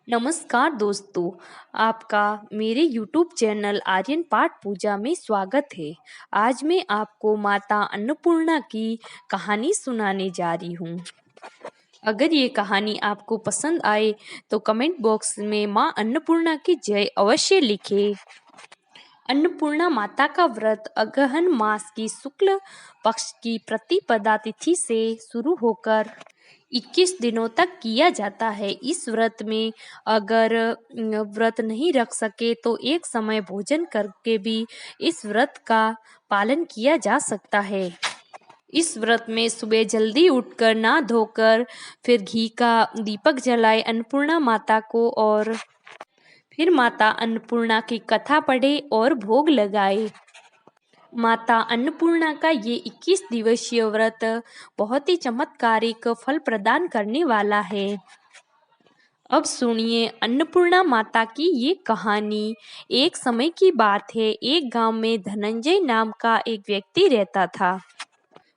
नमस्कार दोस्तों, आपका मेरे YouTube चैनल आर्यन पाठ पूजा में स्वागत है। आज मैं आपको माता अन्नपूर्णा की कहानी सुनाने जा रही हूँ। अगर ये कहानी आपको पसंद आए तो कमेंट बॉक्स में माँ अन्नपूर्णा की जय अवश्य लिखें। अन्नपूर्णा माता का व्रत अगहन मास की शुक्ल पक्ष की प्रतिपदा तिथि से शुरू होकर 21 दिनों तक किया जाता है। इस व्रत में अगर व्रत नहीं रख सके तो एक समय भोजन करके भी इस व्रत का पालन किया जा सकता है। इस व्रत में सुबह जल्दी उठकर नहा धोकर फिर घी का दीपक जलाए अन्नपूर्णा माता को और फिर माता अन्नपूर्णा की कथा पढ़े और भोग लगाए। माता अन्नपूर्णा का ये 21 दिवसीय व्रत बहुत ही चमत्कारिक फल प्रदान करने वाला है। अब सुनिए अन्नपूर्णा माता की ये कहानी। एक समय की बात है, एक गांव में धनंजय नाम का एक व्यक्ति रहता था।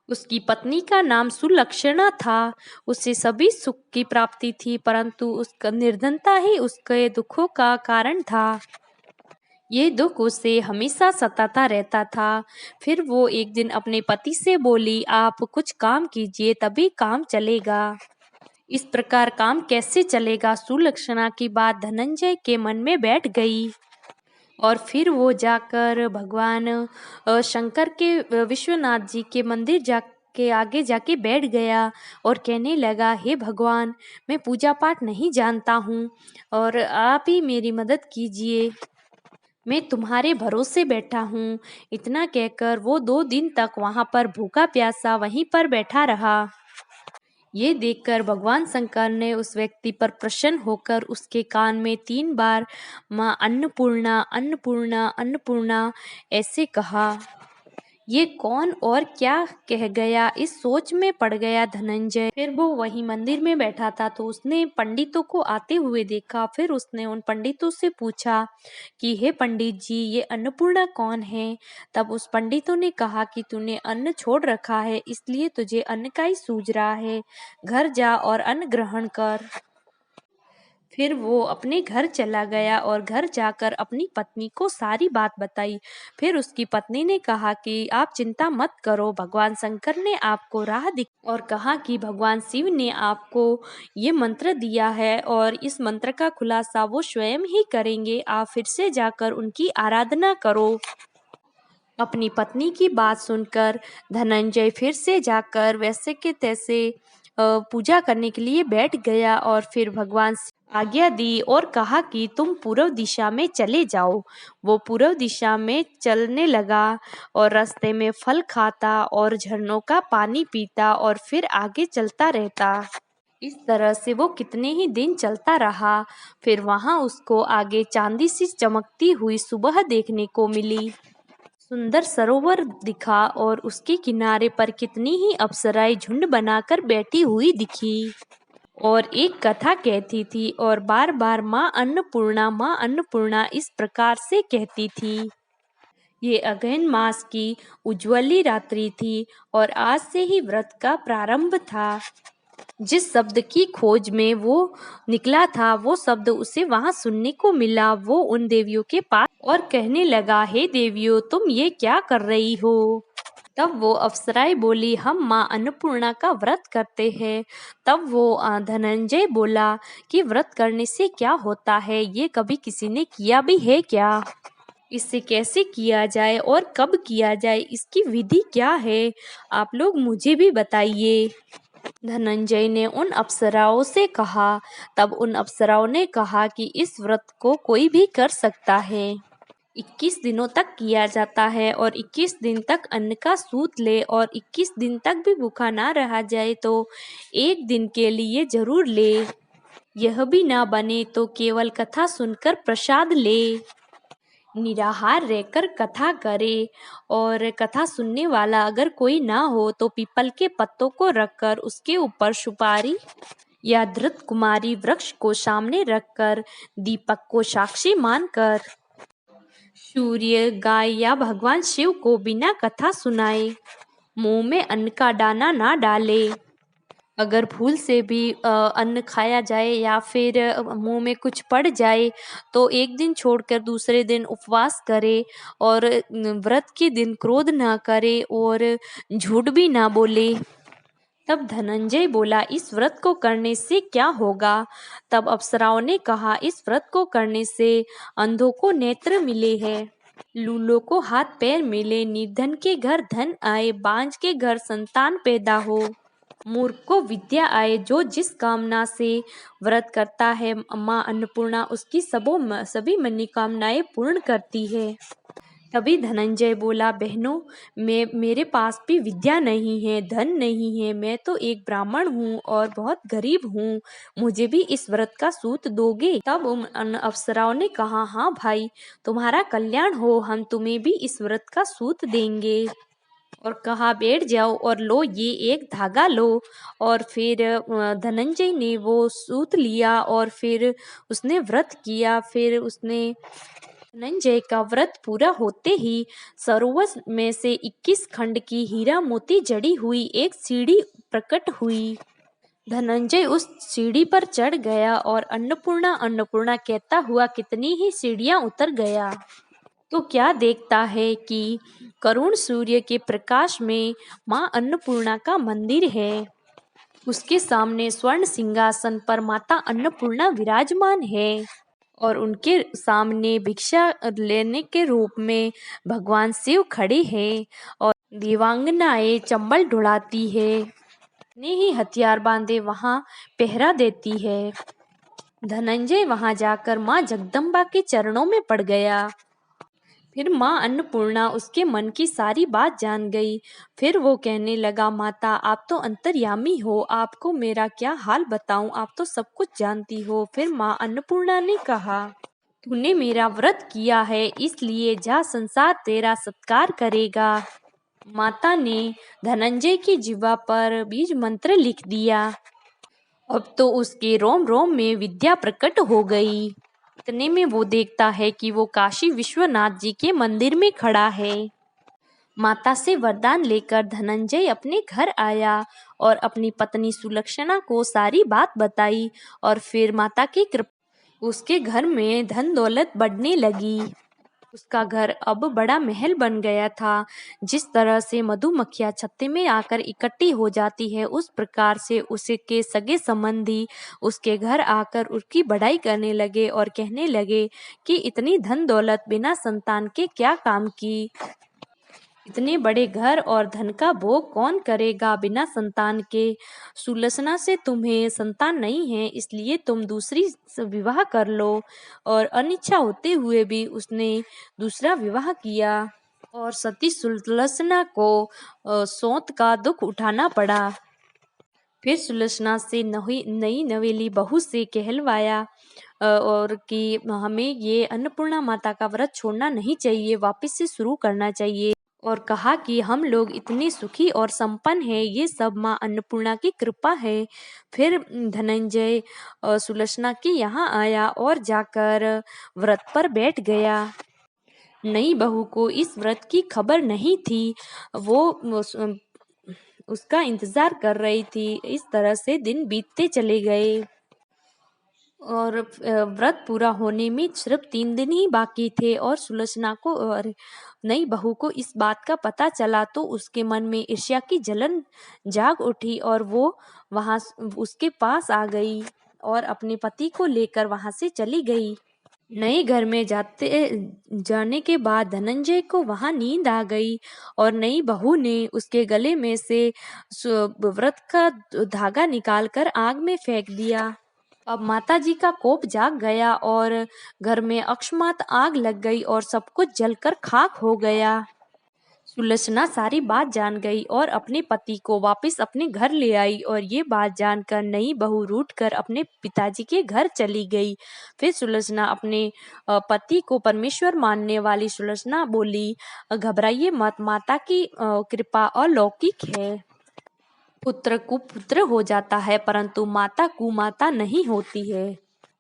उसकी पत्नी का नाम सुलक्षणा था। उसे सभी सुख की प्राप्ति थी, परंतु उसका निर्धनता ही उसके दुखों का कारण था। ये दुख उसे हमेशा सताता रहता था। फिर वो एक दिन अपने पति से बोली, आप कुछ काम कीजिए तभी काम चलेगा। इस प्रकार काम कैसे चलेगा? सुलक्षणा की बात धनंजय के मन में बैठ गई और फिर वो जाकर भगवान शंकर के विश्वनाथ जी के मंदिर के आगे जाके बैठ गया और कहने लगा, हे भगवान, मैं पूजा पाठ नहीं जानता हूँ और आप ही मेरी मदद कीजिए। मैं तुम्हारे भरोसे बैठा हूँ। इतना कहकर वो 2 दिन तक वहां पर भूखा प्यासा वहीं पर बैठा रहा। ये देखकर भगवान शंकर ने उस व्यक्ति पर प्रसन्न होकर उसके कान में 3 बार माँ अन्नपूर्णा अन्नपूर्णा अन्नपूर्णा ऐसे कहा। ये कौन और क्या कह गया, इस सोच में पड़ गया धनंजय। फिर वो वहीं मंदिर में बैठा था तो उसने पंडितों को आते हुए देखा। फिर उसने उन पंडितों से पूछा कि हे पंडित जी, ये अन्नपूर्णा कौन है? तब उस पंडितों ने कहा कि तूने अन्न छोड़ रखा है, इसलिए तुझे अन्न का ही सूझ रहा है। घर जा और अन्न ग्रहण कर। फिर वो अपने घर चला गया और घर जाकर अपनी पत्नी को सारी बात बताई। फिर उसकी पत्नी ने कहा कि आप चिंता मत करो, भगवान शंकर ने आपको राह दिखाई और कहा कि भगवान शिव ने आपको ये मंत्र दिया है और इस मंत्र का खुलासा वो स्वयं ही करेंगे। आप फिर से जाकर उनकी आराधना करो। अपनी पत्नी की बात सुनकर धनंजय फिर से जाकर वैसे के तैसे पूजा करने के लिए बैठ गया और फिर भगवान आज्ञा दी और कहा कि तुम पूर्व दिशा में चले जाओ। वो पूर्व दिशा में चलने लगा और रास्ते में फल खाता और झरनों का पानी पीता और फिर आगे चलता रहता। इस तरह से वो कितने ही दिन चलता रहा। फिर वहां उसको आगे चांदी सी चमकती हुई सुबह देखने को मिली। सुंदर सरोवर दिखा और उसके किनारे पर कितनी ही अप्सराएं झुंड बनाकर बैठी हुई दिखी और एक कथा कहती थी और बार बार माँ अन्नपूर्णा इस प्रकार से कहती थी। ये अगहन मास की उज्ज्वली रात्रि थी और आज से ही व्रत का प्रारंभ था। जिस शब्द की खोज में वो निकला था वो शब्द उसे वहां सुनने को मिला। वो उन देवियों के पास और कहने लगा, हे देवियों, तुम ये क्या कर रही हो? तब वो अप्सराएं बोली, हम माँ अन्नपूर्णा का व्रत करते हैं। तब वो धनंजय बोला कि व्रत करने से क्या होता है, ये कभी किसी ने किया भी है क्या? इसे कैसे किया जाए और कब किया जाए, इसकी विधि क्या है? आप लोग मुझे भी बताइए। धनंजय ने उन अप्सराओं से कहा। तब उन अप्सराओं ने कहा कि इस व्रत को कोई भी कर सकता है। 21 दिनों तक किया जाता है और 21 दिन तक अन्न का सूत ले और 21 दिन तक भी भूखा ना रहा जाए तो एक दिन के लिए जरूर ले। यह भी ना बने तो केवल कथा सुनकर प्रसाद ले। निराहार रहकर कथा करे और कथा सुनने वाला अगर कोई ना हो तो पीपल के पत्तों को रखकर उसके ऊपर सुपारी या धृत कुमारी वृक्ष को सामने रखकर दीपक को साक्षी मानकर सूर्य, गाय या भगवान शिव को बिना कथा सुनाए मुंह में अन्न का दाना ना डाले। अगर भूल से भी अन्न खाया जाए या फिर मुंह में कुछ पड़ जाए तो एक दिन छोड़कर दूसरे दिन उपवास करे और व्रत के दिन क्रोध ना करे और झूठ भी ना बोले। तब धनंजय बोला, इस व्रत को करने से क्या होगा? तब अप्सराओं ने कहा, इस व्रत को करने से अंधों को नेत्र मिले हैं, लूलों को हाथ पैर मिले, निर्धन के घर धन आए, बांझ के घर संतान पैदा हो, मूर्ख को विद्या आए। जो जिस कामना से व्रत करता है माँ अन्नपूर्णा उसकी सभी मनोकामनाएं पूर्ण करती है। तभी धनंजय बोला, बहनों, मेरे पास भी विद्या नहीं है, धन नहीं है, मैं तो एक ब्राह्मण हूँ और बहुत गरीब हूँ, मुझे भी इस व्रत का सूत दोगे? तब उन अप्सराओं ने कहा, हाँ भाई, तुम्हारा कल्याण हो, हम तुम्हें भी इस व्रत का सूत देंगे। और कहा, बैठ जाओ और लो ये एक धागा लो। और फिर धनंजय ने वो सूत लिया और फिर उसने व्रत किया। फिर उसने धनंजय का व्रत पूरा होते ही सरोवर में से 21 खंड की हीरा मोती जड़ी हुई एक सीढ़ी प्रकट हुई। धनंजय उस सीढ़ी पर चढ़ गया और अन्नपूर्णा अन्नपूर्णा कहता हुआ कितनी ही सीढ़ियां उतर गया। तो क्या देखता है कि करुण सूर्य के प्रकाश में माँ अन्नपूर्णा का मंदिर है। उसके सामने स्वर्ण सिंहासन पर माता अन्नपूर्णा विराजमान है और उनके सामने भिक्षा लेने के रूप में भगवान शिव खड़े हैं और देवांगनाएं चंबल ढुलाती है, अपने ही हथियार बांधे वहां पहरा देती है। धनंजय वहां जाकर माँ जगदम्बा के चरणों में पड़ गया। फिर माँ अन्नपूर्णा उसके मन की सारी बात जान गई। फिर वो कहने लगा, माता, आप तो अंतर्यामी हो, आपको मेरा क्या हाल बताऊं, आप तो सब कुछ जानती हो। फिर माँ अन्नपूर्णा ने कहा, तूने मेरा व्रत किया है, इसलिए जा, संसार तेरा सत्कार करेगा। माता ने धनंजय की जिह्वा पर बीज मंत्र लिख दिया। अब तो उसके रोम रोम में विद्या प्रकट हो गई। इतने में वो देखता है कि वो काशी विश्वनाथ जी के मंदिर में खड़ा है। माता से वरदान लेकर धनंजय अपने घर आया और अपनी पत्नी सुलक्षणा को सारी बात बताई और फिर माता की कृपा उसके घर में धन दौलत बढ़ने लगी। उसका घर अब बड़ा महल बन गया था। जिस तरह से मधुमक्खियां छत्ते में आकर इकट्ठी हो जाती है, उस प्रकार से उसके सगे संबंधी उसके घर आकर उसकी बढ़ाई करने लगे और कहने लगे कि इतनी धन दौलत बिना संतान के क्या काम की। इतने बड़े घर और धन का भोग कौन करेगा बिना संतान के। सुलक्षणा से तुम्हें संतान नहीं है, इसलिए तुम दूसरी विवाह कर लो। और अनिच्छा होते हुए भी उसने दूसरा विवाह किया और सती सुलक्षणा को सौत का दुख उठाना पड़ा। फिर सुलक्षणा से नई नवेली बहू से कहलवाया और कि हमें ये अन्नपूर्णा माता का व्रत छोड़ना नहीं चाहिए, वापस से शुरू करना चाहिए। और कहा कि हम लोग इतने सुखी और संपन्न हैं, ये सब माँ अन्नपूर्णा की कृपा है। फिर धनंजय सुलक्षणा के यहाँ आया और जाकर व्रत पर बैठ गया। नई बहू को इस व्रत की खबर नहीं थी, वो उसका इंतजार कर रही थी। इस तरह से दिन बीतते चले गए और व्रत पूरा होने में सिर्फ 3 दिन ही बाकी थे और सुलक्षणा को और नई बहू को इस बात का पता चला तो उसके मन में ईर्ष्या की जलन जाग उठी और वो वहां उसके पास आ गई और अपने पति को लेकर वहां से चली गई। नए घर में जाने के बाद धनंजय को वहां नींद आ गई और नई बहू ने उसके गले में से व्रत का धागा निकालकर आग में फेंक दिया। अब माताजी का कोप जाग गया और घर में अकस्मात आग लग गई और सब कुछ जलकर खाक हो गया। सुलक्षणा सारी बात जान गई और अपने पति को वापस अपने घर ले आई और ये बात जानकर नई बहू रूठकर अपने पिताजी के घर चली गई। फिर सुलक्षणा अपने पति को परमेश्वर मानने वाली सुलक्षणा बोली, घबराइए मत, माता की कृपा अलौकिक है। पुत्र कुपुत्र हो जाता है परंतु माता कुमाता नहीं होती है।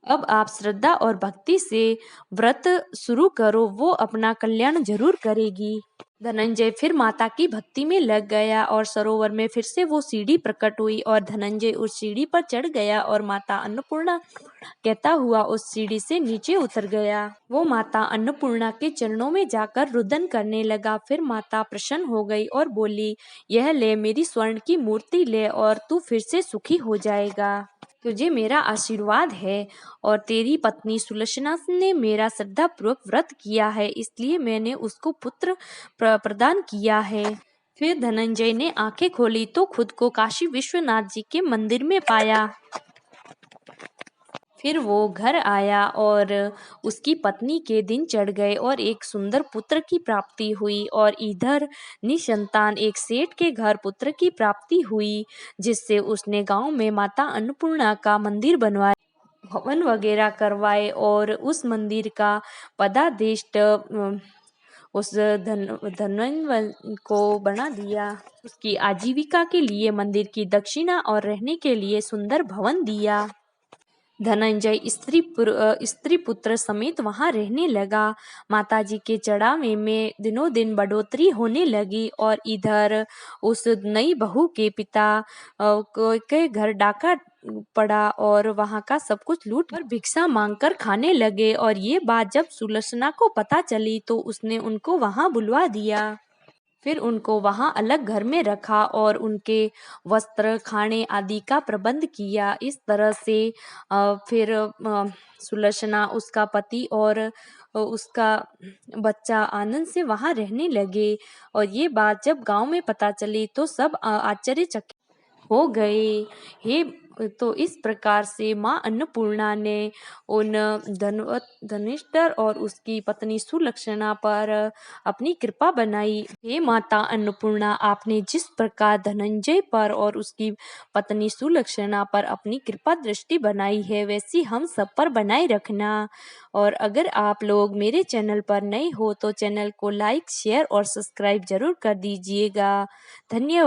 अब आप श्रद्धा और भक्ति से व्रत शुरू करो, वो अपना कल्याण जरूर करेगी। धनंजय फिर माता की भक्ति में लग गया और सरोवर में फिर से वो सीढ़ी प्रकट हुई और धनंजय उस सीढ़ी पर चढ़ गया और माता अन्नपूर्णा कहता हुआ उस सीढ़ी से नीचे उतर गया। वो माता अन्नपूर्णा के चरणों में जाकर रुदन करने लगा। फिर माता प्रसन्न हो गई और बोली, यह ले मेरी स्वर्ण की मूर्ति ले और तू फिर से सुखी हो जाएगा। तुझे मेरा आशीर्वाद है और तेरी पत्नी सुलक्षणा ने मेरा श्रद्धापूर्वक व्रत किया है, इसलिए मैंने उसको पुत्र प्रदान किया है। फिर धनंजय ने आंखें खोली तो खुद को काशी विश्वनाथ जी के मंदिर में पाया। फिर वो घर आया और उसकी पत्नी के दिन चढ़ गए और एक सुंदर पुत्र की प्राप्ति हुई और इधर निसंतान एक सेठ के घर पुत्र की प्राप्ति हुई, जिससे उसने गांव में माता अन्नपूर्णा का मंदिर बनवाया, भवन वगैरह करवाए और उस मंदिर का पदादेष्ट उस धनवन को बना दिया। उसकी आजीविका के लिए मंदिर की दक्षिणा और रहने के लिए सुंदर भवन दिया। धनंजय स्त्री पुत्र समेत वहां रहने लगा। माताजी के चढ़ावे में दिनों दिन बढ़ोतरी होने लगी और इधर उस नई बहू के पिता के घर डाका पड़ा और वहां का सब कुछ लूट कर भिक्षा मांगकर खाने लगे। और ये बात जब सुलक्षणा को पता चली तो उसने उनको वहां बुलवा दिया। फिर उनको वहां अलग घर में रखा और उनके वस्त्र खाने आदि का प्रबंध किया। इस तरह से फिर सुलक्षणा, उसका पति और उसका बच्चा आनंद से वहां रहने लगे। और ये बात जब गांव में पता चली तो सब आश्चर्यचकित हो गए। हे तो इस प्रकार से माँ अन्नपूर्णा ने उन धनिष्ठर और उसकी पत्नी सुलक्षणा पर अपनी कृपा बनाई। हे माता अन्नपूर्णा, आपने जिस प्रकार धनंजय पर और उसकी पत्नी सुलक्षणा पर अपनी कृपा दृष्टि बनाई है, वैसी हम सब पर बनाए रखना। और अगर आप लोग मेरे चैनल पर नए हो तो चैनल को लाइक, शेयर और सब्सक्राइब जरूर कर दीजिएगा। धन्यवाद।